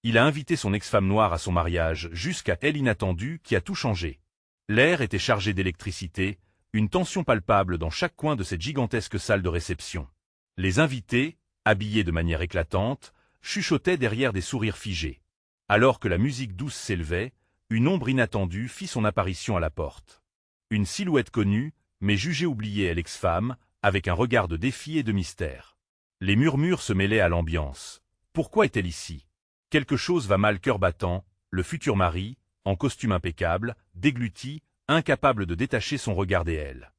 Il a invité son ex-femme noire à son mariage, jusqu'à elle inattendue qui a tout changé. L'air était chargé d'électricité, une tension palpable dans chaque coin de cette gigantesque salle de réception. Les invités, habillés de manière éclatante, chuchotaient derrière des sourires figés. Alors que la musique douce s'élevait, une ombre inattendue fit son apparition à la porte. Une silhouette connue, mais jugée oubliée est l'ex-femme, avec un regard de défi et de mystère. Les murmures se mêlaient à l'ambiance. Pourquoi est-elle ici? Quelque chose va mal cœur battant, le futur mari, en costume impeccable, dégluti, incapable de détacher son regard d'elle.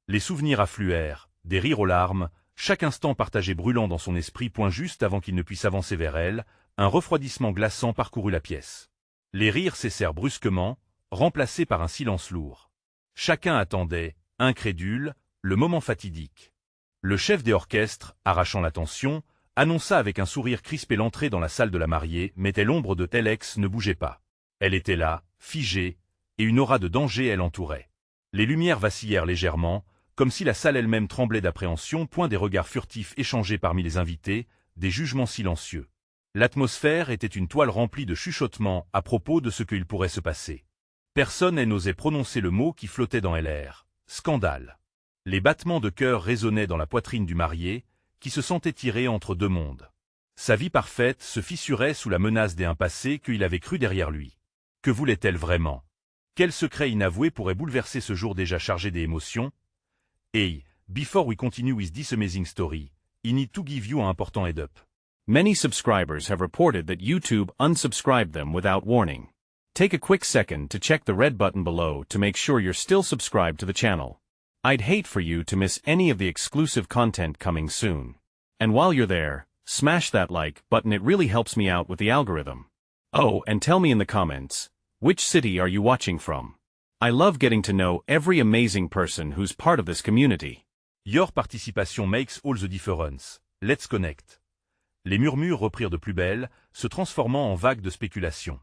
Les souvenirs affluèrent, des rires aux larmes, chaque instant partagé brûlant dans son esprit point juste avant qu'il ne puisse avancer vers elle, un refroidissement glaçant parcourut la pièce. Les rires cessèrent brusquement, remplacés par un silence lourd. Chacun attendait, incrédule, le moment fatidique. Le chef des orchestres, arrachant l'attention, annonça avec un sourire crispé l'entrée dans la salle de la mariée, mais l'ombre de Alex ne bougeait pas. Elle était là, figée, et une aura de danger elle entourait. Les lumières vacillèrent légèrement, comme si la salle elle-même tremblait d'appréhension, point des regards furtifs échangés parmi les invités, des jugements silencieux. L'atmosphère était une toile remplie de chuchotements à propos de ce qu'il pourrait se passer. Personne n'osait prononcer le mot qui flottait dans l'air. Scandale. Les battements de cœur résonnaient dans la poitrine du marié, qui se sentait tiré entre deux mondes. Sa vie parfaite se fissurait sous la menace des passés qu'il avait cru derrière lui. Que voulait-elle vraiment? Quel secret inavoué pourrait bouleverser ce jour déjà chargé d'émotions? Hey, before we continue with this amazing story, I need to give you an important head up. Many subscribers have reported that YouTube unsubscribed them without warning. Take a quick second to check the red button below to make sure you're still subscribed to the channel. I'd hate for you to miss any of the exclusive content coming soon. And while you're there, smash that like button, it really helps me out with the algorithm. Oh, and tell me in the comments, which city are you watching from? I love getting to know every amazing person who's part of this community. Your participation makes all the difference. Let's connect. Les murmures reprirent de plus belle, se transformant en vagues de spéculation.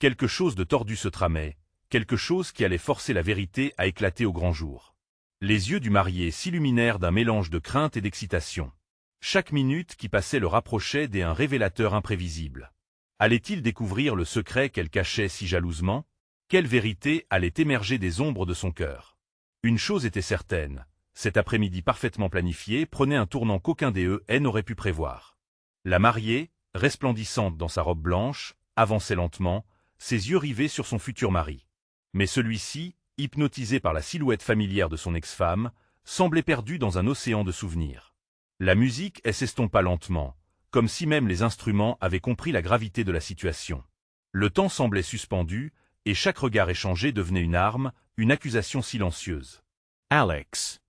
Quelque chose de tordu se tramait, quelque chose qui allait forcer la vérité à éclater au grand jour. Les yeux du marié s'illuminèrent d'un mélange de crainte et d'excitation. Chaque minute qui passait le rapprochait d'un révélateur imprévisible. Allait-il découvrir le secret qu'elle cachait si jalousement? Quelle vérité allait émerger des ombres de son cœur? Une chose était certaine, cet après-midi parfaitement planifié prenait un tournant qu'aucun des n'aurait pu prévoir. La mariée, resplendissante dans sa robe blanche, avançait lentement, ses yeux rivés sur son futur mari. Mais celui-ci, hypnotisé par la silhouette familière de son ex-femme, semblait perdu dans un océan de souvenirs. La musique s'estompa lentement, comme si même les instruments avaient compris la gravité de la situation. Le temps semblait suspendu, et chaque regard échangé devenait une arme, une accusation silencieuse. « Alex !»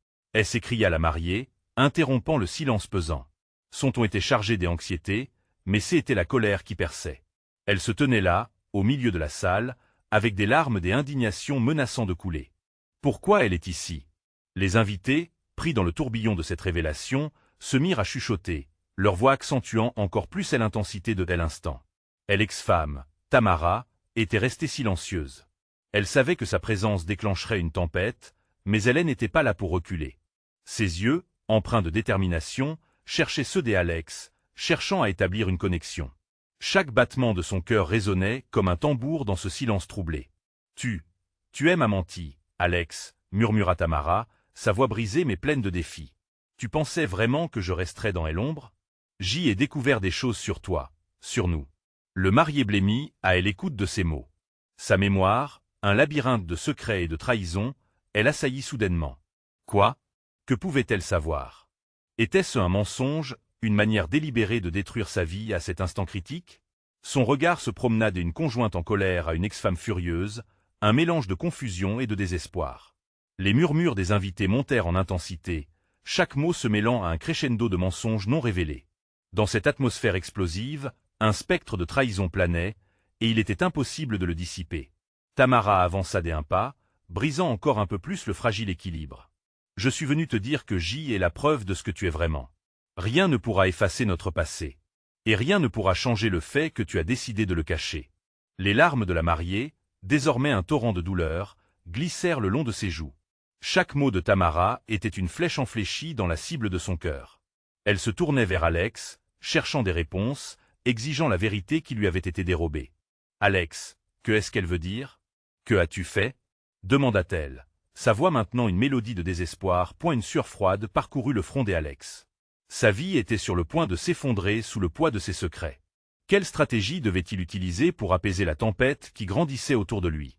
s'écria la mariée, interrompant le silence pesant. Son ton était chargé d'anxiété, mais c'était la colère qui perçait. Elle se tenait là, au milieu de la salle, avec des larmes et indignations menaçant de couler. Pourquoi elle est ici? Les invités, pris dans le tourbillon de cette révélation, se mirent à chuchoter, leur voix accentuant encore plus l'intensité de l'instant. L'ex-femme, Tamara, était restée silencieuse. Elle savait que sa présence déclencherait une tempête, mais elle n'était pas là pour reculer. Ses yeux, empreints de détermination, cherchaient ceux d'Alex, cherchant à établir une connexion. Chaque battement de son cœur résonnait comme un tambour dans ce silence troublé. « Tu m'as menti, Alex, » murmura Tamara, sa voix brisée mais pleine de défi. « Tu pensais vraiment que je resterais dans l'ombre? J'y ai découvert des choses sur toi, sur nous. » Le marié blêmit à l'écoute de ces mots. Sa mémoire, un labyrinthe de secrets et de trahisons, elle assaillit soudainement. Quoi? Que pouvait-elle savoir? Était-ce un mensonge, une manière délibérée de détruire sa vie à cet instant critique? Son regard se promena d'une conjointe en colère à une ex-femme furieuse, un mélange de confusion et de désespoir. Les murmures des invités montèrent en intensité, chaque mot se mêlant à un crescendo de mensonges non révélés. Dans cette atmosphère explosive, un spectre de trahison planait, et il était impossible de le dissiper. Tamara avança d'un pas, brisant encore un peu plus le fragile équilibre. « Je suis venu te dire que J est la preuve de ce que tu es vraiment. Rien ne pourra effacer notre passé. Et rien ne pourra changer le fait que tu as décidé de le cacher. » Les larmes de la mariée, désormais un torrent de douleur, glissèrent le long de ses joues. Chaque mot de Tamara était une flèche enfléchie dans la cible de son cœur. Elle se tournait vers Alex, cherchant des réponses, exigeant la vérité qui lui avait été dérobée. « Alex, que est-ce qu'elle veut dire? Que as-tu fait » demanda-t-elle. Sa voix maintenant une mélodie de désespoir. Une sueur froide parcourut le front d'Alex. Sa vie était sur le point de s'effondrer sous le poids de ses secrets. Quelle stratégie devait-il utiliser pour apaiser la tempête qui grandissait autour de lui?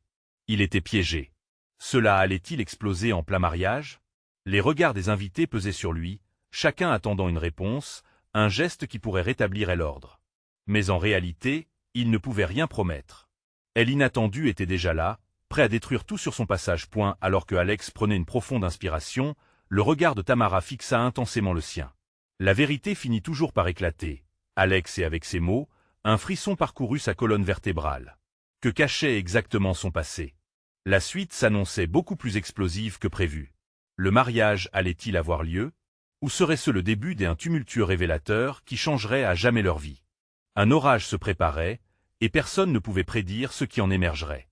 Il était piégé. Cela allait-il exploser en plein mariage? Les regards des invités pesaient sur lui, chacun attendant une réponse, un geste qui pourrait rétablir l'ordre. Mais en réalité, il ne pouvait rien promettre. L'inattendue était déjà là, prêt à détruire tout sur son passage. Alors que Alex prenait une profonde inspiration, le regard de Tamara fixa intensément le sien. La vérité finit toujours par éclater. Alex, et avec ces mots, un frisson parcourut sa colonne vertébrale. Que cachait exactement son passé? La suite s'annonçait beaucoup plus explosive que prévu. Le mariage allait-il avoir lieu? Ou serait-ce le début d'un tumultueux révélateur qui changerait à jamais leur vie? Un orage se préparait, et personne ne pouvait prédire ce qui en émergerait.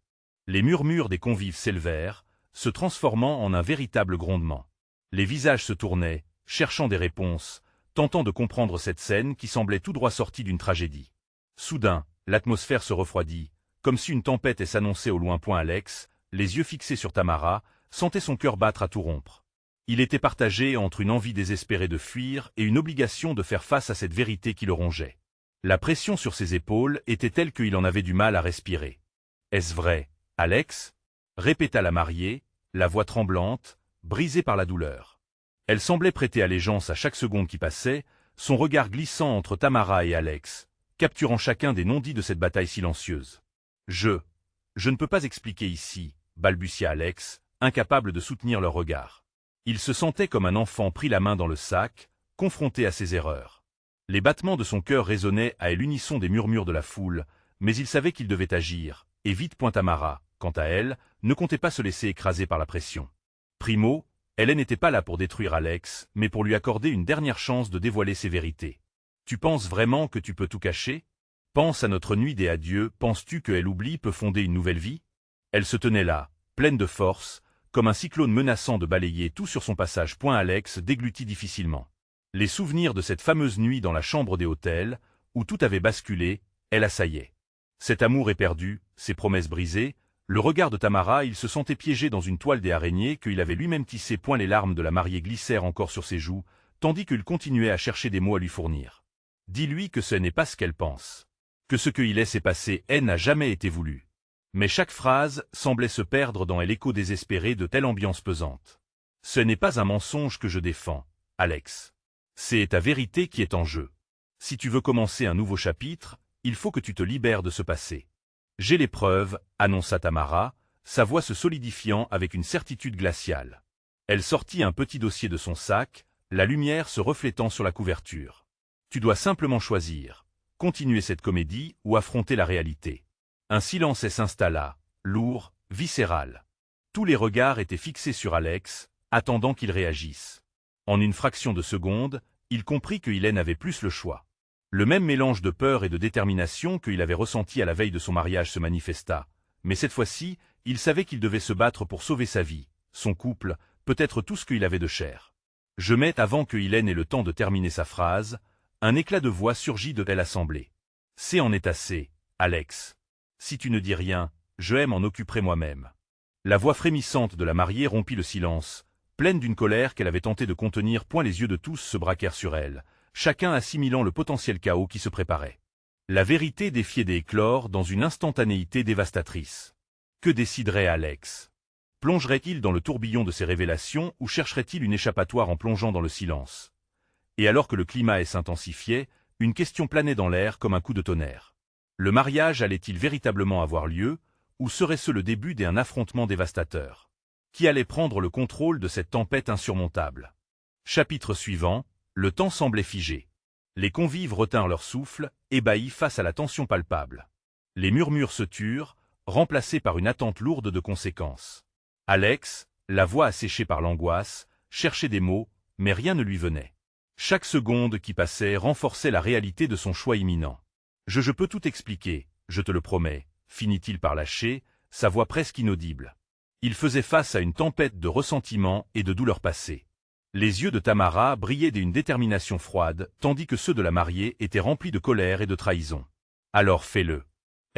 Les murmures des convives s'élevèrent, se transformant en un véritable grondement. Les visages se tournaient, cherchant des réponses, tentant de comprendre cette scène qui semblait tout droit sortie d'une tragédie. Soudain, l'atmosphère se refroidit, comme si une tempête s'annonçait au loin. Alex, les yeux fixés sur Tamara, sentait son cœur battre à tout rompre. Il était partagé entre une envie désespérée de fuir et une obligation de faire face à cette vérité qui le rongeait. La pression sur ses épaules était telle qu'il en avait du mal à respirer. « Est-ce vrai, Alex » répéta la mariée, la voix tremblante, brisée par la douleur. Elle semblait prêter allégeance à chaque seconde qui passait, son regard glissant entre Tamara et Alex, capturant chacun des non-dits de cette bataille silencieuse. « Je ne peux pas expliquer ici » balbutia Alex, incapable de soutenir leur regard. Il se sentait comme un enfant pris la main dans le sac, confronté à ses erreurs. Les battements de son cœur résonnaient à l'unisson des murmures de la foule, mais il savait qu'il devait agir, et vite. Tamara, quant à elle, ne comptait pas se laisser écraser par la pression. Primo, elle n'était pas là pour détruire Alex, mais pour lui accorder une dernière chance de dévoiler ses vérités. « Tu penses vraiment que tu peux tout cacher? Pense à notre nuit des adieux, penses-tu que l'oubli peut fonder une nouvelle vie ?» Elle se tenait là, pleine de force, comme un cyclone menaçant de balayer tout sur son passage. Alex déglutit difficilement. Les souvenirs de cette fameuse nuit dans la chambre des hôtels, où tout avait basculé, elle assaillait. Cet amour éperdu, ces promesses brisées, le regard de Tamara, il se sentait piégé dans une toile des araignées qu'il avait lui-même tissée. Les larmes de la mariée glissèrent encore sur ses joues, tandis qu'il continuait à chercher des mots à lui fournir. « Dis-lui que ce n'est pas ce qu'elle pense. Que ce qu'il s'est passé, n'a jamais été voulu. » Mais chaque phrase semblait se perdre dans l'écho désespéré de telle ambiance pesante. « Ce n'est pas un mensonge que je défends, Alex. C'est ta vérité qui est en jeu. Si tu veux commencer un nouveau chapitre, il faut que tu te libères de ce passé. »« J'ai les preuves, » annonça Tamara, sa voix se solidifiant avec une certitude glaciale. Elle sortit un petit dossier de son sac, la lumière se reflétant sur la couverture. « Tu dois simplement choisir, continuer cette comédie ou affronter la réalité. » Un silence s'installa, lourd, viscéral. Tous les regards étaient fixés sur Alex, attendant qu'il réagisse. En une fraction de seconde, il comprit qu'il n'avait plus le choix. Le même mélange de peur et de détermination qu'il avait ressenti à la veille de son mariage se manifesta, mais cette fois-ci, il savait qu'il devait se battre pour sauver sa vie, son couple, peut-être tout ce qu'il avait de cher. « Je mets » avant que Hélène ait le temps de terminer sa phrase, un éclat de voix surgit de l'assemblée. « C'est en est assez, Alex. Si tu ne dis rien, je m'en occuperai moi-même. » La voix frémissante de la mariée rompit le silence, pleine d'une colère qu'elle avait tenté de contenir. Les yeux de tous se braquèrent sur elle, chacun assimilant le potentiel chaos qui se préparait. La vérité défiait d'éclore dans une instantanéité dévastatrice. Que déciderait Alex? Plongerait-il dans le tourbillon de ses révélations ou chercherait-il une échappatoire en plongeant dans le silence? Et alors que le climat s'intensifiait, une question planait dans l'air comme un coup de tonnerre. Le mariage allait-il véritablement avoir lieu, ou serait-ce le début d'un affrontement dévastateur? Qui allait prendre le contrôle de cette tempête insurmontable? Chapitre suivant, le temps semblait figé. Les convives retinrent leur souffle, ébahis face à la tension palpable. Les murmures se turent, remplacés par une attente lourde de conséquences. Alex, la voix asséchée par l'angoisse, cherchait des mots, mais rien ne lui venait. Chaque seconde qui passait renforçait la réalité de son choix imminent. « Je peux tout expliquer, je te le promets », finit-il par lâcher, sa voix presque inaudible. Il faisait face à une tempête de ressentiment et de douleur passée. Les yeux de Tamara brillaient d'une détermination froide, tandis que ceux de la mariée étaient remplis de colère et de trahison. « Alors fais-le !»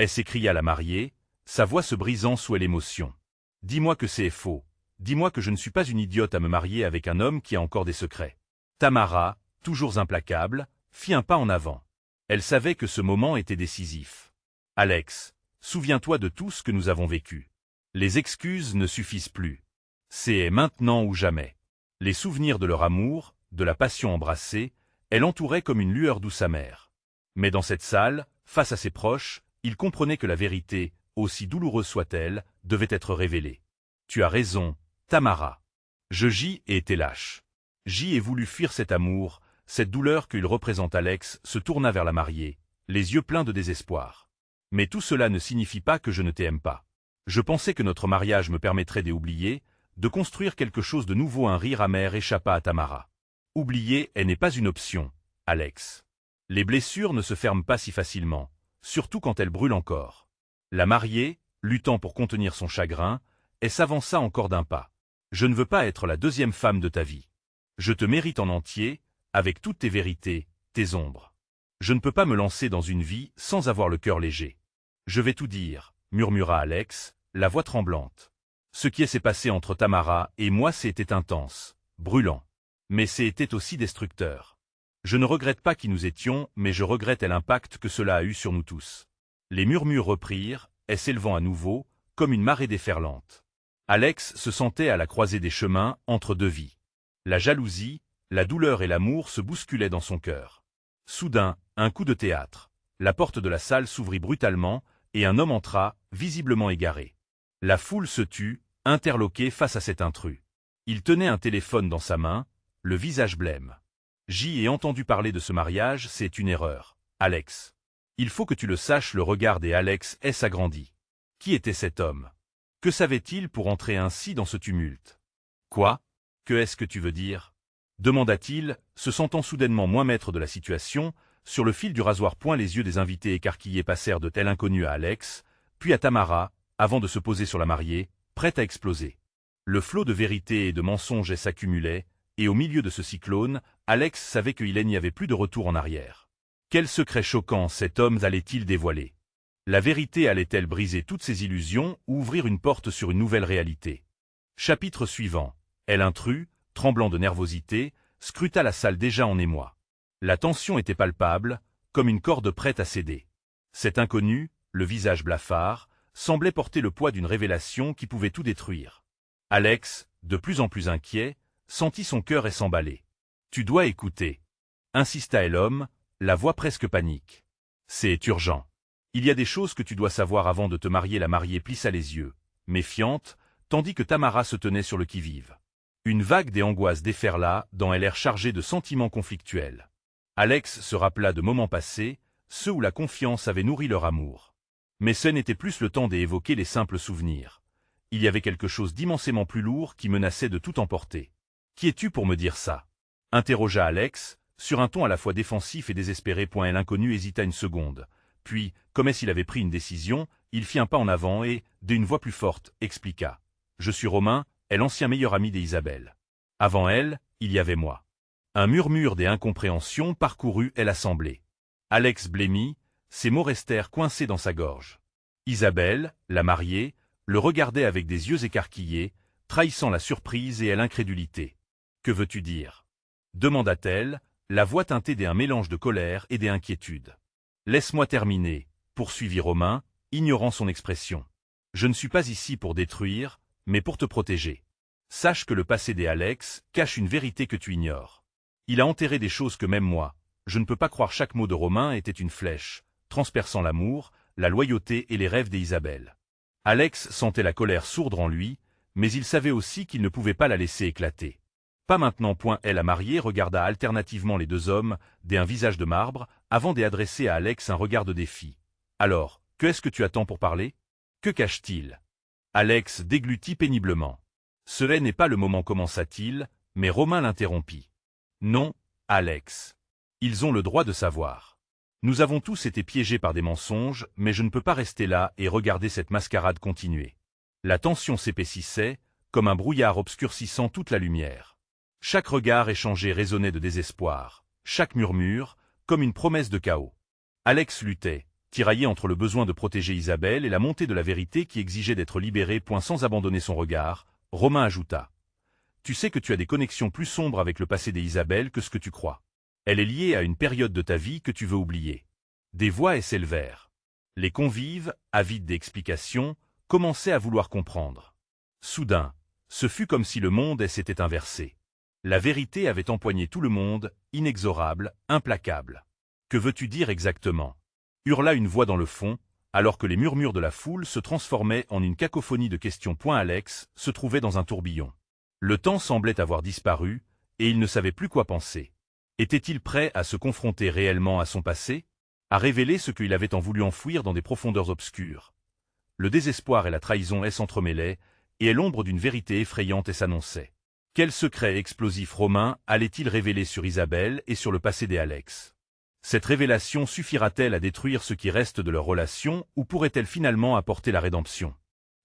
s'écria la mariée, sa voix se brisant sous l'émotion. « Dis-moi que c'est faux. Dis-moi que je ne suis pas une idiote à me marier avec un homme qui a encore des secrets. » Tamara, toujours implacable, fit un pas en avant. Elle savait que ce moment était décisif. « Alex, souviens-toi de tout ce que nous avons vécu. Les excuses ne suffisent plus. C'est maintenant ou jamais. » Les souvenirs de leur amour, de la passion embrassée, elle entourait comme une lueur douce amère. Mais dans cette salle, face à ses proches, il comprenait que la vérité, aussi douloureuse soit-elle, devait être révélée. « Tu as raison, Tamara. J'y ai été lâche. J'y ai voulu fuir cet amour, cette douleur qu'il représente. » Alex se tourna vers la mariée, les yeux pleins de désespoir. « Mais tout cela ne signifie pas que je ne t'aime pas. Je pensais que notre mariage me permettrait d'oublier, de construire quelque chose de nouveau. » Un rire amer échappa à Tamara. « Oublier, elle n'est pas une option, Alex. Les blessures ne se ferment pas si facilement, surtout quand elles brûlent encore. » La mariée, luttant pour contenir son chagrin, s'avança encore d'un pas. « Je ne veux pas être la deuxième femme de ta vie. Je te mérite en entier, avec toutes tes vérités, tes ombres. Je ne peux pas me lancer dans une vie sans avoir le cœur léger. »« Je vais tout dire, » murmura Alex, la voix tremblante. Ce qui s'est passé entre Tamara et moi, c'était intense, brûlant. Mais c'était aussi destructeur. Je ne regrette pas qui nous étions, mais je regrette l'impact que cela a eu sur nous tous. Les murmures reprirent, s'élevant à nouveau, comme une marée déferlante. Alex se sentait à la croisée des chemins, entre deux vies. La jalousie, la douleur et l'amour se bousculaient dans son cœur. Soudain, un coup de théâtre. La porte de la salle s'ouvrit brutalement, et un homme entra, visiblement égaré. La foule se tut, interloquée face à cet intrus. Il tenait un téléphone dans sa main, le visage blême. « J'y ai entendu parler de ce mariage, c'est une erreur, Alex. Il faut que tu le saches. » Le regard des Alex s'agrandit. Qui était cet homme? Que savait-il pour entrer ainsi dans ce tumulte? « Quoi? Que est-ce que tu veux dire ?» demanda-t-il, se sentant soudainement moins maître de la situation. Sur le fil du rasoir. Les yeux des invités écarquillés passèrent de tel inconnu à Alex, puis à Tamara, avant de se poser sur la mariée, prête à exploser. Le flot de vérité et de mensonges s'accumulait, et au milieu de ce cyclone, Alex savait qu'il n'y avait plus de retour en arrière. Quel secret choquant cet homme allait-il dévoiler? La vérité allait-elle briser toutes ses illusions ou ouvrir une porte sur une nouvelle réalité? Chapitre suivant. L'intrus, tremblant de nervosité, scruta la salle déjà en émoi. La tension était palpable, comme une corde prête à céder. Cet inconnu, le visage blafard, semblait porter le poids d'une révélation qui pouvait tout détruire. Alex, de plus en plus inquiet, sentit son cœur s'emballer. « Tu dois écouter, » insista l'homme, la voix presque panique. « C'est urgent. Il y a des choses que tu dois savoir avant de te marier. » La mariée plissa les yeux, méfiante, tandis que Tamara se tenait sur le qui-vive. Une vague d'angoisse déferla dans l'air chargé de sentiments conflictuels. Alex se rappela de moments passés, ceux où la confiance avait nourri leur amour. Mais ce n'était plus le temps d'évoquer les simples souvenirs. Il y avait quelque chose d'immensément plus lourd qui menaçait de tout emporter. « Qui es-tu pour me dire ça ?» interrogea Alex, sur un ton à la fois défensif et désespéré. L'inconnu hésita une seconde. Puis, comme s'il avait pris une décision, il fit un pas en avant et, d'une voix plus forte, expliqua. « Je suis Romain, l'ancien meilleur ami d'Isabelle. Avant elle, il y avait moi. » Un murmure d'incompréhension parcourut l'assemblée. Alex blêmit, ses mots restèrent coincés dans sa gorge. Isabelle, la mariée, le regardait avec des yeux écarquillés, trahissant la surprise et l'incrédulité. « Que veux-tu dire ?» demanda-t-elle, la voix teintée d'un mélange de colère et d'inquiétude. « Laisse-moi terminer, » poursuivit Romain, ignorant son expression. « Je ne suis pas ici pour détruire, mais pour te protéger. Sache que le passé des Alex cache une vérité que tu ignores. Il a enterré des choses que même moi, je ne peux pas croire. » Chaque mot de Romain était une flèche, transperçant l'amour, la loyauté et les rêves d'Isabelle. Alex sentait la colère sourdre en lui, mais il savait aussi qu'il ne pouvait pas la laisser éclater. « Pas maintenant. » La mariée regarda alternativement les deux hommes, d'un visage de marbre, avant d'adresser à Alex un regard de défi. « Alors, que est-ce que tu attends pour parler? Que cache-t-il » Alex déglutit péniblement. « Ce n'est pas le moment. » commença-t-il, mais Romain l'interrompit. « Non, Alex. Ils ont le droit de savoir. Nous avons tous été piégés par des mensonges, mais je ne peux pas rester là et regarder cette mascarade continuer. » La tension s'épaississait, comme un brouillard obscurcissant toute la lumière. Chaque regard échangé résonnait de désespoir, chaque murmure, comme une promesse de chaos. Alex luttait, tiraillé entre le besoin de protéger Isabelle et la montée de la vérité qui exigeait d'être libérée. Sans abandonner son regard, Romain ajouta. Tu sais que tu as des connexions plus sombres avec le passé d'Isabelle que ce que tu crois. Elle est liée à une période de ta vie que tu veux oublier. Des voix s'élevèrent. Les convives, avides d'explications, commençaient à vouloir comprendre. Soudain, ce fut comme si le monde s'était inversé. La vérité avait empoigné tout le monde, inexorable, implacable. Que veux-tu dire exactement? Hurla une voix dans le fond, alors que les murmures de la foule se transformaient en une cacophonie de questions. Alex se trouvait dans un tourbillon. Le temps semblait avoir disparu, et il ne savait plus quoi penser. Était-il prêt à se confronter réellement à son passé? À révéler ce qu'il avait tant voulu enfouir dans des profondeurs obscures? Le désespoir et la trahison s'entremêlaient, et l'ombre d'une vérité effrayante s'annonçait. Quel secret explosif Romain allait-il révéler sur Isabelle et sur le passé d'Alex? Cette révélation suffira-t-elle à détruire ce qui reste de leur relation ou pourrait-elle finalement apporter la rédemption?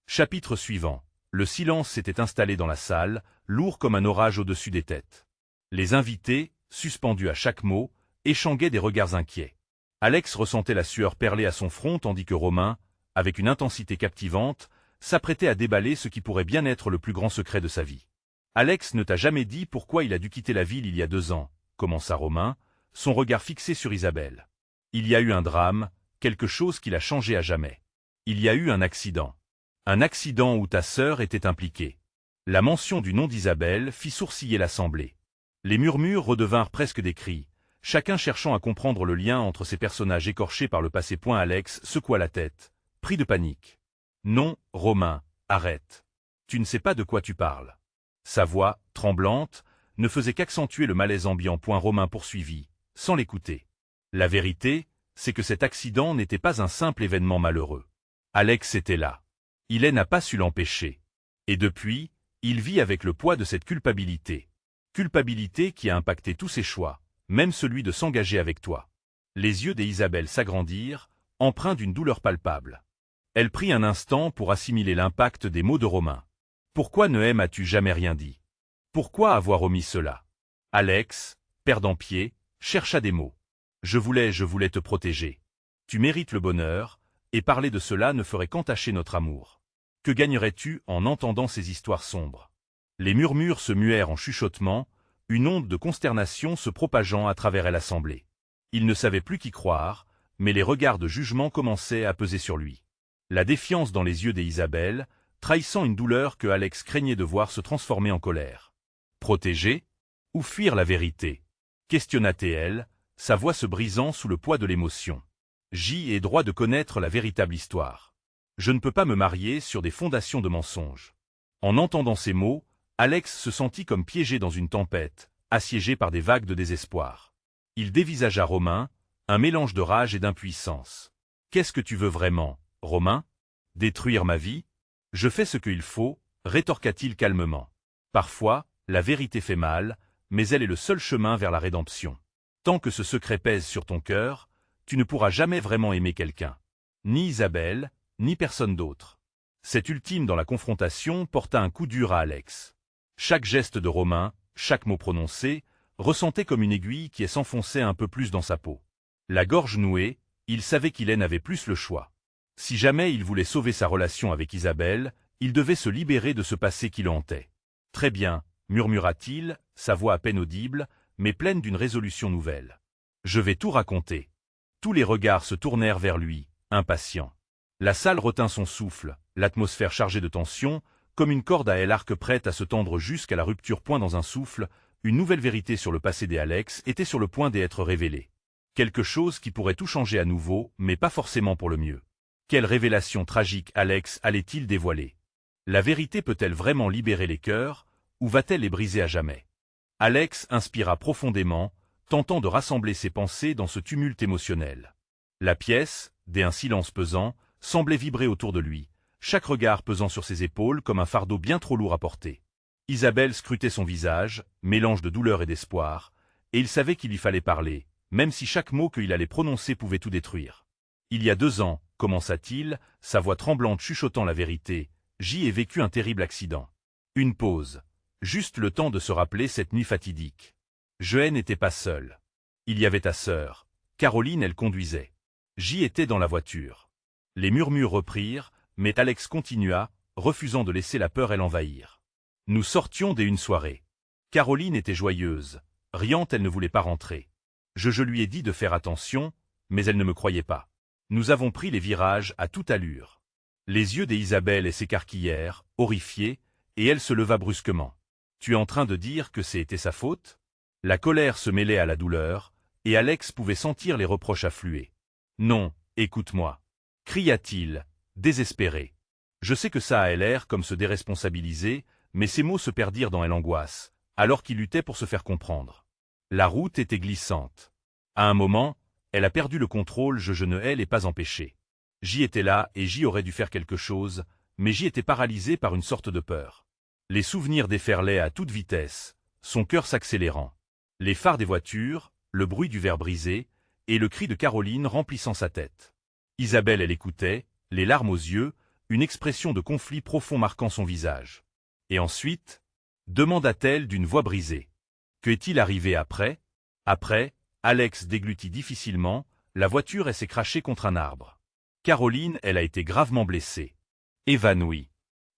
Chapitre suivant. Le silence s'était installé dans la salle, lourd comme un orage au-dessus des têtes. Les invités, suspendus à chaque mot, échangeaient des regards inquiets. Alex ressentait la sueur perler à son front tandis que Romain, avec une intensité captivante, s'apprêtait à déballer ce qui pourrait bien être le plus grand secret de sa vie. Alex ne t'a jamais dit pourquoi il a dû quitter la ville il y a 2 ans, commença Romain, son regard fixé sur Isabelle. Il y a eu un drame, quelque chose qui l'a changé à jamais. Il y a eu un accident. Un accident où ta sœur était impliquée. La mention du nom d'Isabelle fit sourciller l'assemblée. Les murmures redevinrent presque des cris, chacun cherchant à comprendre le lien entre ces personnages écorchés par le passé. Alex secoua la tête, pris de panique. Non, Romain, arrête. Tu ne sais pas de quoi tu parles. Sa voix, tremblante, ne faisait qu'accentuer le malaise ambiant. Romain poursuivit, sans l'écouter. La vérité, c'est que cet accident n'était pas un simple événement malheureux. Alex était là. Il n'a pas su l'empêcher. Et depuis, il vit avec le poids de cette culpabilité. Culpabilité qui a impacté tous ses choix, même celui de s'engager avec toi. Les yeux d'Isabelle s'agrandirent, empreints d'une douleur palpable. Elle prit un instant pour assimiler l'impact des mots de Romain. Pourquoi ne m'as-tu jamais rien dit? Pourquoi avoir omis cela? Alex, perdant pied, chercha des mots. Je voulais te protéger. Tu mérites le bonheur, et parler de cela ne ferait qu'entacher notre amour. Que gagnerais-tu en entendant ces histoires sombres? Les murmures se muèrent en chuchotements, une onde de consternation se propageant à travers l'assemblée. Il ne savait plus qui croire, mais les regards de jugement commençaient à peser sur lui. La défiance dans les yeux d'Isabelle, trahissant une douleur que Alex craignait de voir se transformer en colère. Protéger? Ou fuir la vérité? Questionna-t-elle, sa voix se brisant sous le poids de l'émotion. J'ai droit de connaître la véritable histoire. Je ne peux pas me marier sur des fondations de mensonges. En entendant ces mots, Alex se sentit comme piégé dans une tempête, assiégé par des vagues de désespoir. Il dévisagea Romain, un mélange de rage et d'impuissance. Qu'est-ce que tu veux vraiment, Romain? Détruire ma vie? Je fais ce qu'il faut, rétorqua-t-il calmement. Parfois, la vérité fait mal, mais elle est le seul chemin vers la rédemption. Tant que ce secret pèse sur ton cœur, tu ne pourras jamais vraiment aimer quelqu'un. Ni Isabelle, ni personne d'autre. Cet ultime dans la confrontation porta un coup dur à Alex. Chaque geste de Romain, chaque mot prononcé, ressentait comme une aiguille qui s'enfonçait un peu plus dans sa peau. La gorge nouée, il savait qu'il n'avait plus le choix. Si jamais il voulait sauver sa relation avec Isabelle, il devait se libérer de ce passé qui le hantait. Très bien, murmura-t-il, sa voix à peine audible, mais pleine d'une résolution nouvelle. Je vais tout raconter. Tous les regards se tournèrent vers lui, impatients. La salle retint son souffle, l'atmosphère chargée de tension, comme une corde à l'arc prête à se tendre jusqu'à la rupture. Dans un souffle, une nouvelle vérité sur le passé d'Alex était sur le point d'être révélée. Quelque chose qui pourrait tout changer à nouveau, mais pas forcément pour le mieux. Quelle révélation tragique Alex allait-il dévoiler? La vérité peut-elle vraiment libérer les cœurs, ou va-t-elle les briser à jamais? Alex inspira profondément, tentant de rassembler ses pensées dans ce tumulte émotionnel. La pièce, dès un silence pesant, semblait vibrer autour de lui, chaque regard pesant sur ses épaules comme un fardeau bien trop lourd à porter. Isabelle scrutait son visage, mélange de douleur et d'espoir, et il savait qu'il y fallait parler, même si chaque mot qu'il allait prononcer pouvait tout détruire. Il y a 2 ans, commença-t-il, sa voix tremblante chuchotant la vérité, j'y ai vécu un terrible accident. Une pause. Juste le temps de se rappeler cette nuit fatidique. Joël n'était pas seul. Il y avait ta sœur. Caroline, elle conduisait. J'y étais dans la voiture. Les murmures reprirent, mais Alex continua, refusant de laisser la peur l'envahir. Nous sortions dès une soirée. Caroline était joyeuse. Riante, elle ne voulait pas rentrer. Je lui ai dit de faire attention, mais elle ne me croyait pas. Nous avons pris les virages à toute allure. Les yeux d'Isabelle s'écarquillèrent, horrifiés, et elle se leva brusquement. Tu es en train de dire que c'était sa faute? La colère se mêlait à la douleur, et Alex pouvait sentir les reproches affluer. Non, écoute-moi, cria-t-il, désespéré. Je sais que ça a l'air comme se déresponsabiliser, mais ses mots se perdirent dans l'angoisse, alors qu'il luttait pour se faire comprendre. La route était glissante. À un moment, elle a perdu le contrôle, je ne l'ai pas empêché. J'y étais là et j'y aurais dû faire quelque chose, mais j'y étais paralysé par une sorte de peur. Les souvenirs déferlaient à toute vitesse, son cœur s'accélérant. Les phares des voitures, le bruit du verre brisé, et le cri de Caroline remplissant sa tête. Isabelle, elle écoutait, les larmes aux yeux, une expression de conflit profond marquant son visage. Et ensuite, demanda-t-elle d'une voix brisée. Qu'est-il arrivé après? Après, Alex déglutit difficilement, la voiture s'est crachée contre un arbre. Caroline, elle a été gravement blessée. Évanouie.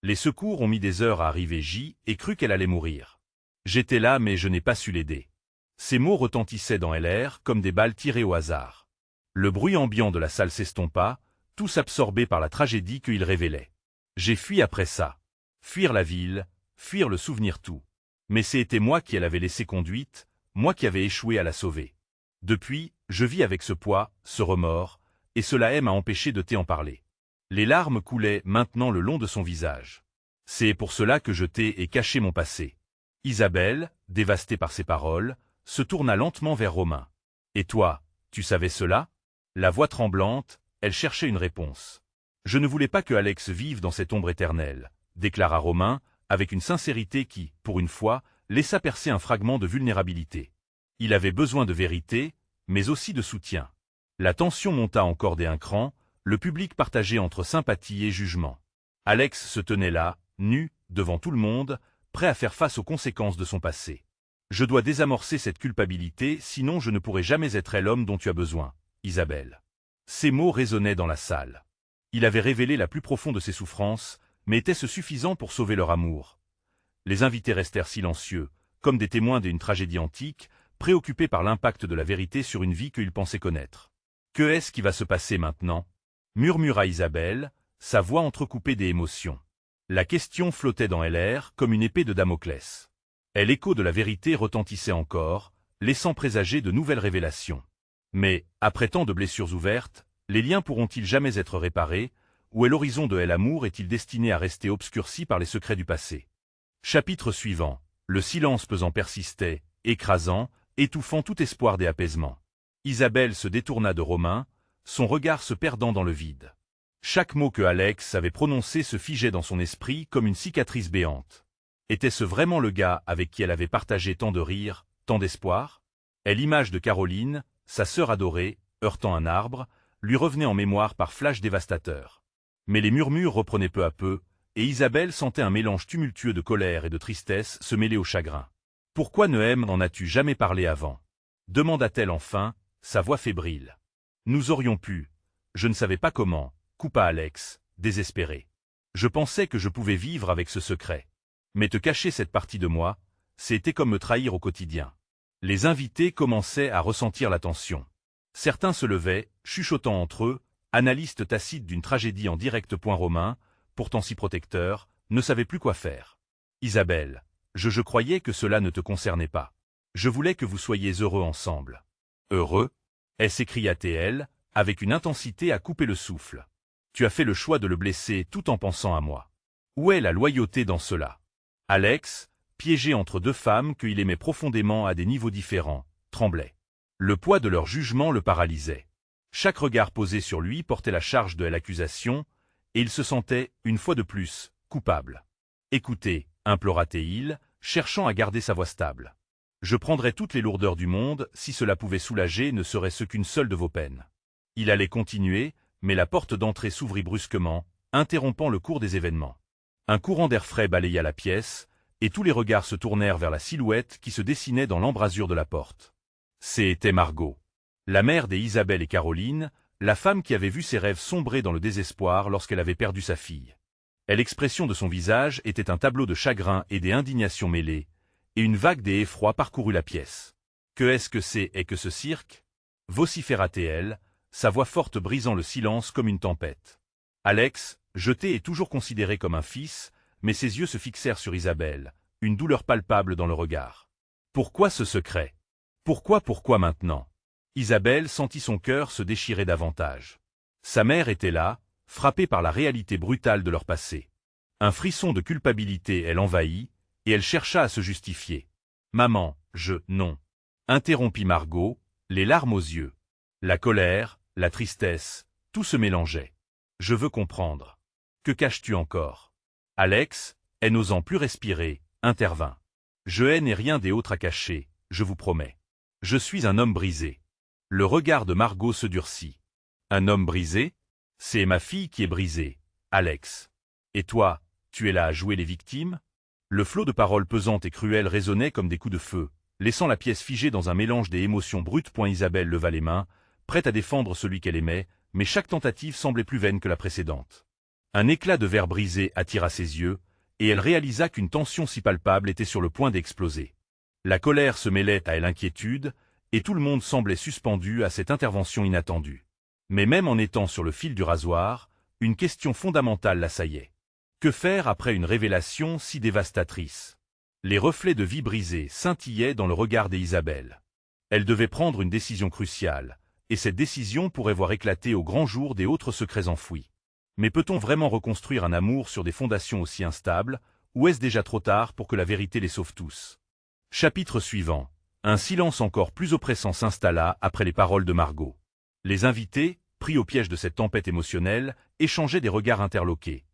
Les secours ont mis des heures à arriver, j'y ai cru qu'elle allait mourir. J'étais là mais je n'ai pas su l'aider. Ces mots retentissaient dans l'air comme des balles tirées au hasard. Le bruit ambiant de la salle s'estompa, tous absorbés par la tragédie qu'il révélait. J'ai fui après ça. Fuir la ville, fuir le souvenir tout. Mais c'était moi qui l'avais laissée conduite, moi qui avais échoué à la sauver. Depuis, je vis avec ce poids, ce remords, et cela m'a empêché de t'en parler. Les larmes coulaient maintenant le long de son visage. C'est pour cela que je t'ai caché mon passé. Isabelle, dévastée par ces paroles, se tourna lentement vers Romain. Et toi, tu savais cela? La voix tremblante, elle cherchait une réponse. Je ne voulais pas que Alex vive dans cette ombre éternelle, déclara Romain, avec une sincérité qui, pour une fois, laissa percer un fragment de vulnérabilité. Il avait besoin de vérité, mais aussi de soutien. La tension monta encore d'un cran, le public partagé entre sympathie et jugement. Alex se tenait là, nu, devant tout le monde, prêt à faire face aux conséquences de son passé. Je dois désamorcer cette culpabilité, sinon je ne pourrai jamais être l'homme dont tu as besoin, Isabelle. Ces mots résonnaient dans la salle. Il avait révélé la plus profonde de ses souffrances, mais était-ce suffisant pour sauver leur amour? Les invités restèrent silencieux, comme des témoins d'une tragédie antique, préoccupés par l'impact de la vérité sur une vie qu'ils pensaient connaître. Que est-ce qui va se passer maintenant? Murmura Isabelle, sa voix entrecoupée des émotions. La question flottait dans l'air comme une épée de Damoclès. L'écho de la vérité retentissait encore, laissant présager de nouvelles révélations. Mais, après tant de blessures ouvertes, les liens pourront-ils jamais être réparés, ou l'horizon de l'amour est-il destiné à rester obscurci par les secrets du passé? Chapitre suivant. Le silence pesant persistait, écrasant, étouffant tout espoir d'apaisement. Isabelle se détourna de Romain, son regard se perdant dans le vide. Chaque mot que Alex avait prononcé se figeait dans son esprit comme une cicatrice béante. Était-ce vraiment le gars avec qui elle avait partagé tant de rires, tant d'espoir? Et l'image de Caroline, sa sœur adorée, heurtant un arbre, lui revenait en mémoire par flash dévastateur. Mais les murmures reprenaient peu à peu, et Isabelle sentait un mélange tumultueux de colère et de tristesse se mêler au chagrin. « Pourquoi n'en as-tu jamais parlé avant ?» demanda-t-elle enfin, sa voix fébrile. « Nous aurions pu. Je ne savais pas comment, » coupa Alex, désespéré. « Je pensais que je pouvais vivre avec ce secret. Mais te cacher cette partie de moi, c'était comme me trahir au quotidien. » Les invités commençaient à ressentir la tension. Certains se levaient, chuchotant entre eux, analystes tacites d'une tragédie en direct. Romain, pourtant si protecteur, ne savait plus quoi faire. « Isabelle, je croyais que cela ne te concernait pas. Je voulais que vous soyez heureux ensemble. »« Heureux ?» s'écria-t-elle, avec une intensité à couper le souffle. « Tu as fait le choix de le blesser tout en pensant à moi. Où est la loyauté dans cela ?» Alex, piégé entre deux femmes qu'il aimait profondément à des niveaux différents, tremblait. Le poids de leur jugement le paralysait. Chaque regard posé sur lui portait la charge de l'accusation, et il se sentait, une fois de plus, coupable. « Écoutez, » implora-t-il, cherchant à garder sa voix stable. « Je prendrais toutes les lourdeurs du monde si cela pouvait soulager ne serait-ce qu'une seule de vos peines. » Il allait continuer, mais la porte d'entrée s'ouvrit brusquement, interrompant le cours des événements. Un courant d'air frais balaya la pièce, et tous les regards se tournèrent vers la silhouette qui se dessinait dans l'embrasure de la porte. C'était Margot, la mère des Isabelle et Caroline, la femme qui avait vu ses rêves sombrer dans le désespoir lorsqu'elle avait perdu sa fille. L'expression de son visage était un tableau de chagrin et d'indignation mêlées, et une vague d'effroi parcourut la pièce. « Que est-ce que c'est et que ce cirque » vociféra-t-elle, sa voix forte brisant le silence comme une tempête. Alex, jeté et toujours considéré comme un fils, mais ses yeux se fixèrent sur Isabelle, une douleur palpable dans le regard. Pourquoi ce secret? Pourquoi maintenant? Isabelle sentit son cœur se déchirer davantage. Sa mère était là, frappée par la réalité brutale de leur passé. Un frisson de culpabilité elle envahit, et elle chercha à se justifier. « Maman, non. » Interrompit Margot, les larmes aux yeux. La colère, la tristesse, tout se mélangeait. « Je veux comprendre. Que caches-tu encore ?» Alex, elle n'osant plus respirer, intervint. « Je n'ai rien d'autre à cacher, je vous promets. Je suis un homme brisé. » Le regard de Margot se durcit. « Un homme brisé? C'est ma fille qui est brisée, Alex. Et toi, tu es là à jouer les victimes ?» Le flot de paroles pesantes et cruelles résonnait comme des coups de feu, laissant la pièce figée dans un mélange des émotions brutes. Isabelle leva les mains, prête à défendre celui qu'elle aimait, mais chaque tentative semblait plus vaine que la précédente. Un éclat de verre brisé attira ses yeux, et elle réalisa qu'une tension si palpable était sur le point d'exploser. La colère se mêlait à l'inquiétude, et tout le monde semblait suspendu à cette intervention inattendue. Mais même en étant sur le fil du rasoir, une question fondamentale l'assaillait. Que faire après une révélation si dévastatrice? Les reflets de vie brisés scintillaient dans le regard d'Isabelle. Elle devait prendre une décision cruciale, et cette décision pourrait voir éclater au grand jour des autres secrets enfouis. Mais peut-on vraiment reconstruire un amour sur des fondations aussi instables, ou est-ce déjà trop tard pour que la vérité les sauve tous? Chapitre suivant. Un silence encore plus oppressant s'installa après les paroles de Margot. Les invités, pris au piège de cette tempête émotionnelle, échangeaient des regards interloqués.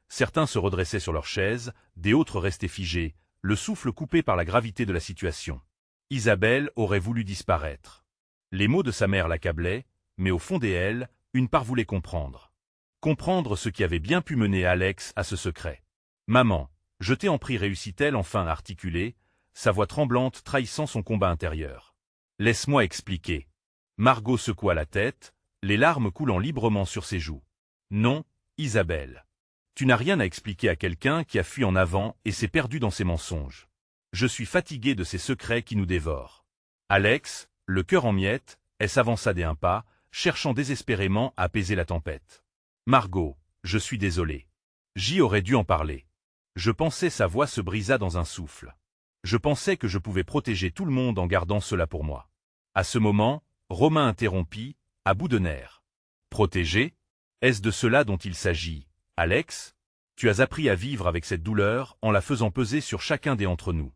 Certains se redressaient sur leurs chaises, des autres restaient figés, le souffle coupé par la gravité de la situation. Isabelle aurait voulu disparaître. Les mots de sa mère l'accablaient, mais au fond d'elle, une part voulait comprendre. Comprendre ce qui avait bien pu mener Alex à ce secret. « Maman, je t'en prie, réussit-elle enfin à articuler, sa voix tremblante trahissant son combat intérieur. « Laisse-moi expliquer. » Margot secoua la tête, les larmes coulant librement sur ses joues. « Non, Isabelle. Tu n'as rien à expliquer à quelqu'un qui a fui en avant et s'est perdu dans ses mensonges. Je suis fatigué de ces secrets qui nous dévorent. » Alex, le cœur en miettes, elle s'avança d'un pas, cherchant désespérément à apaiser la tempête. « Margot, je suis désolé. J'y aurais dû en parler. Je pensais » sa voix se brisa dans un souffle. « Je pensais que je pouvais protéger tout le monde en gardant cela pour moi. » À ce moment, Romain interrompit, à bout de nerfs. « Protéger? Est-ce de cela dont il s'agit, Alex? Tu as appris à vivre avec cette douleur en la faisant peser sur chacun d'entre nous. »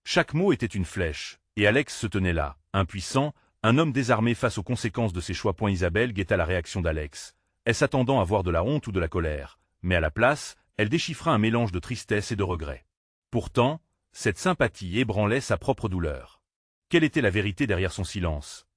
Chaque mot était une flèche, et Alex se tenait là, impuissant, un homme désarmé face aux conséquences de ses choix. Isabelle guetta la réaction d'Alex, elle s'attendant à voir de la honte ou de la colère, mais à la place, elle déchiffra un mélange de tristesse et de regret. Pourtant, cette sympathie ébranlait sa propre douleur. Quelle était la vérité derrière son silence?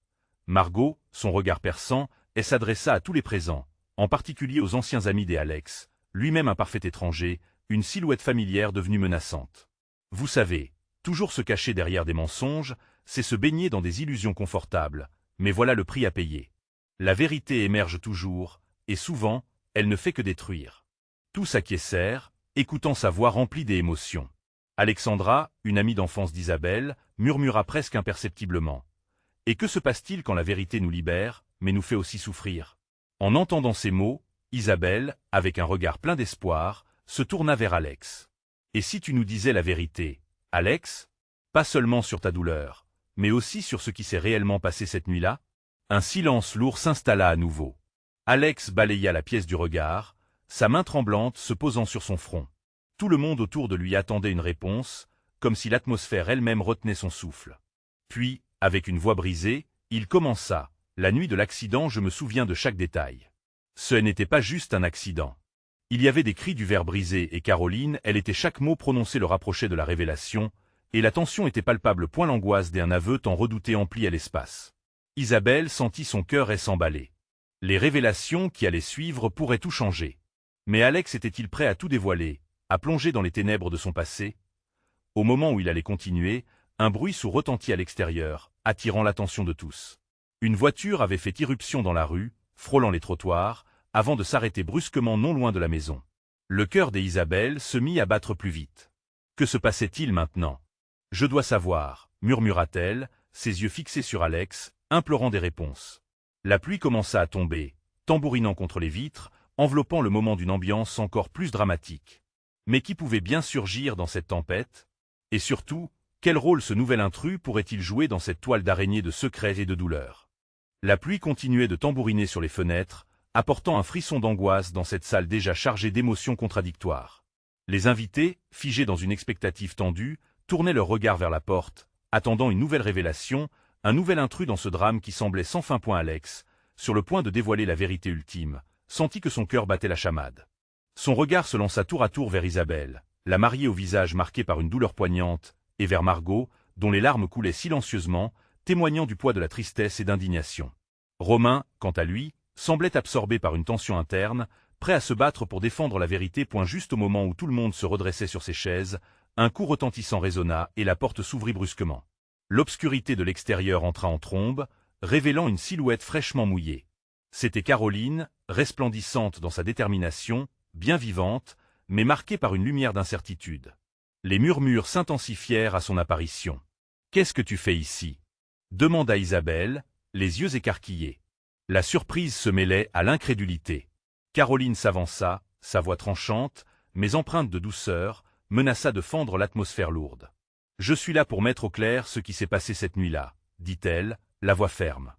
Margot, son regard perçant, elle s'adressa à tous les présents, en particulier aux anciens amis d'Alex, lui-même un parfait étranger, une silhouette familière devenue menaçante. Vous savez, toujours se cacher derrière des mensonges, c'est se baigner dans des illusions confortables, mais voilà le prix à payer. La vérité émerge toujours, et souvent, elle ne fait que détruire. Tous acquiescèrent, écoutant sa voix remplie d'émotions. Alexandra, une amie d'enfance d'Isabelle, murmura presque imperceptiblement. « Et que se passe-t-il quand la vérité nous libère, mais nous fait aussi souffrir ?» En entendant ces mots, Isabelle, avec un regard plein d'espoir, se tourna vers Alex. « Et si tu nous disais la vérité, Alex? Pas seulement sur ta douleur, mais aussi sur ce qui s'est réellement passé cette nuit-là ?» Un silence lourd s'installa à nouveau. Alex balaya la pièce du regard, sa main tremblante se posant sur son front. Tout le monde autour de lui attendait une réponse, comme si l'atmosphère elle-même retenait son souffle. Puis, avec une voix brisée, il commença. « La nuit de l'accident, je me souviens de chaque détail. Ce n'était pas juste un accident. Il y avait des cris du verre brisé et Caroline, elle était chaque mot prononcé le rapprochait de la révélation, et la tension était palpable. L'angoisse d'un aveu tant redouté emplit à l'espace. Isabelle sentit son cœur s'emballer. Les révélations qui allaient suivre pourraient tout changer. Mais Alex était-il prêt à tout dévoiler, à plonger dans les ténèbres de son passé? Au moment où il allait continuer, un bruit sourd retentit à l'extérieur, attirant l'attention de tous. Une voiture avait fait irruption dans la rue, frôlant les trottoirs, avant de s'arrêter brusquement non loin de la maison. Le cœur d'Isabelle se mit à battre plus vite. Que se passait-il maintenant? Je dois savoir, murmura-t-elle, ses yeux fixés sur Alex, implorant des réponses. La pluie commença à tomber, tambourinant contre les vitres, enveloppant le moment d'une ambiance encore plus dramatique. Mais qui pouvait bien surgir dans cette tempête? Et surtout, quel rôle ce nouvel intrus pourrait-il jouer dans cette toile d'araignée de secrets et de douleurs? La pluie continuait de tambouriner sur les fenêtres, apportant un frisson d'angoisse dans cette salle déjà chargée d'émotions contradictoires. Les invités, figés dans une expectative tendue, tournaient leur regard vers la porte, attendant une nouvelle révélation, un nouvel intrus dans ce drame qui semblait sans fin. Alex, sur le point de dévoiler la vérité ultime, sentit que son cœur battait la chamade. Son regard se lança tour à tour vers Isabelle, la mariée au visage marqué par une douleur poignante, et vers Margot, dont les larmes coulaient silencieusement, témoignant du poids de la tristesse et d'indignation. Romain, quant à lui, semblait absorbé par une tension interne, prêt à se battre pour défendre la vérité. Juste au moment où tout le monde se redressait sur ses chaises, un coup retentissant résonna et la porte s'ouvrit brusquement. L'obscurité de l'extérieur entra en trombe, révélant une silhouette fraîchement mouillée. C'était Caroline, resplendissante dans sa détermination, bien vivante, mais marquée par une lumière d'incertitude. Les murmures s'intensifièrent à son apparition. « Qu'est-ce que tu fais ici » demanda Isabelle, les yeux écarquillés. La surprise se mêlait à l'incrédulité. Caroline s'avança, sa voix tranchante, mais empreinte de douceur, menaça de fendre l'atmosphère lourde. « Je suis là pour mettre au clair ce qui s'est passé cette nuit-là, » dit-elle, la voix ferme.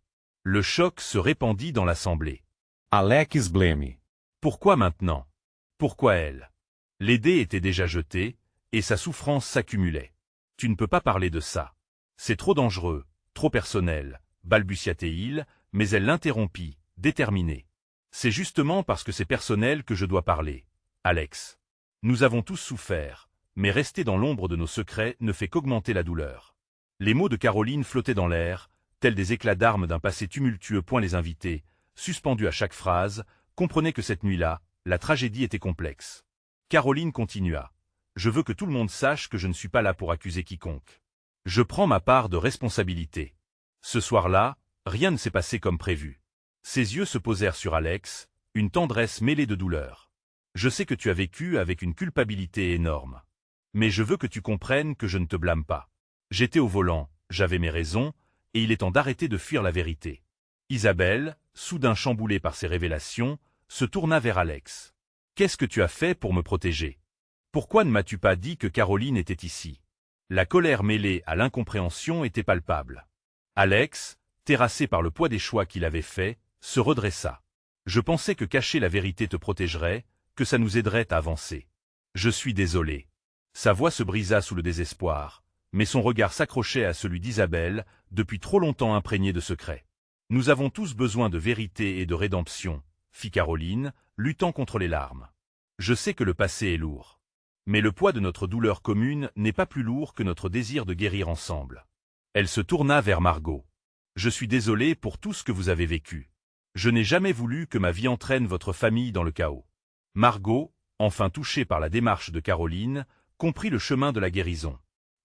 Le choc se répandit dans l'assemblée. Alex blâmé. Pourquoi maintenant? Pourquoi elle? Les dés étaient déjà jetés, et sa souffrance s'accumulait. Tu ne peux pas parler de ça. C'est trop dangereux, trop personnel, balbutia-t-il, mais elle l'interrompit, déterminée. C'est justement parce que c'est personnel que je dois parler, Alex. Nous avons tous souffert, mais rester dans l'ombre de nos secrets ne fait qu'augmenter la douleur. Les mots de Caroline flottaient dans l'air, tels des éclats d'armes d'un passé tumultueux. Les invités, suspendus à chaque phrase, comprenaient que cette nuit-là, la tragédie était complexe. Caroline continua. Je veux que tout le monde sache que je ne suis pas là pour accuser quiconque. Je prends ma part de responsabilité. Ce soir-là, rien ne s'est passé comme prévu. Ses yeux se posèrent sur Alex, une tendresse mêlée de douleur. Je sais que tu as vécu avec une culpabilité énorme. Mais je veux que tu comprennes que je ne te blâme pas. J'étais au volant, j'avais mes raisons, et il est temps d'arrêter de fuir la vérité. Isabelle, soudain chamboulée par ces révélations, se tourna vers Alex. Qu'est-ce que tu as fait pour me protéger? Pourquoi ne m'as-tu pas dit que Caroline était ici? La colère mêlée à l'incompréhension était palpable. Alex, terrassé par le poids des choix qu'il avait faits, se redressa. Je pensais que cacher la vérité te protégerait, que ça nous aiderait à avancer. Je suis désolé. Sa voix se brisa sous le désespoir, mais son regard s'accrochait à celui d'Isabelle, depuis trop longtemps imprégné de secrets. Nous avons tous besoin de vérité et de rédemption, fit Caroline, luttant contre les larmes. Je sais que le passé est lourd. Mais le poids de notre douleur commune n'est pas plus lourd que notre désir de guérir ensemble. Elle se tourna vers Margot. Je suis désolée pour tout ce que vous avez vécu. Je n'ai jamais voulu que ma vie entraîne votre famille dans le chaos. Margot, enfin touchée par la démarche de Caroline, comprit le chemin de la guérison.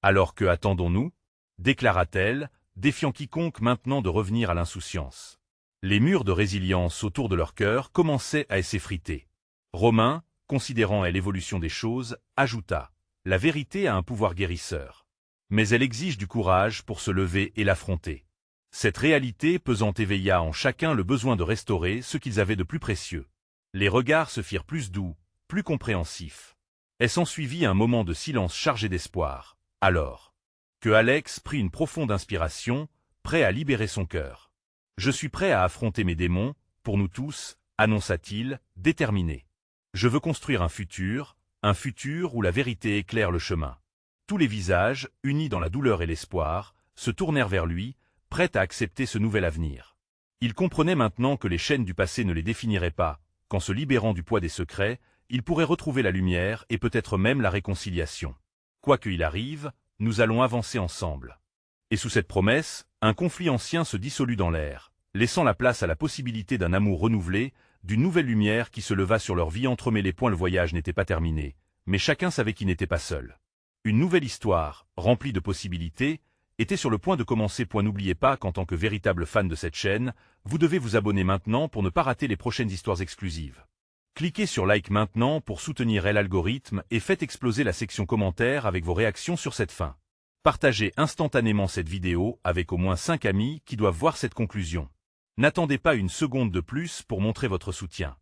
Alors que attendons-nous? Déclara-t-elle, défiant quiconque maintenant de revenir à l'insouciance. Les murs de résilience autour de leur cœur commençaient à s'effriter. Romain, considérant l'évolution des choses, ajouta « La vérité a un pouvoir guérisseur. Mais elle exige du courage pour se lever et l'affronter. » Cette réalité pesante éveilla en chacun le besoin de restaurer ce qu'ils avaient de plus précieux. Les regards se firent plus doux, plus compréhensifs. Et s'ensuivit un moment de silence chargé d'espoir, alors que Alex prit une profonde inspiration, prêt à libérer son cœur. « Je suis prêt à affronter mes démons, pour nous tous, annonça-t-il, déterminé. Je veux construire un futur où la vérité éclaire le chemin. » Tous les visages, unis dans la douleur et l'espoir, se tournèrent vers lui, prêts à accepter ce nouvel avenir. Il comprenait maintenant que les chaînes du passé ne les définiraient pas, qu'en se libérant du poids des secrets, il pourrait retrouver la lumière et peut-être même la réconciliation. Quoi qu'il arrive, nous allons avancer ensemble. Et sous cette promesse, un conflit ancien se dissolut dans l'air, laissant la place à la possibilité d'un amour renouvelé, d'une nouvelle lumière qui se leva sur leur vie entremêlée. Le voyage n'était pas terminé, mais chacun savait qu'il n'était pas seul. Une nouvelle histoire, remplie de possibilités, était sur le point de commencer. N'oubliez pas qu'en tant que véritable fan de cette chaîne, vous devez vous abonner maintenant pour ne pas rater les prochaines histoires exclusives. Cliquez sur like maintenant pour soutenir l'algorithme et faites exploser la section commentaires avec vos réactions sur cette fin. Partagez instantanément cette vidéo avec au moins 5 amis qui doivent voir cette conclusion. N'attendez pas une seconde de plus pour montrer votre soutien.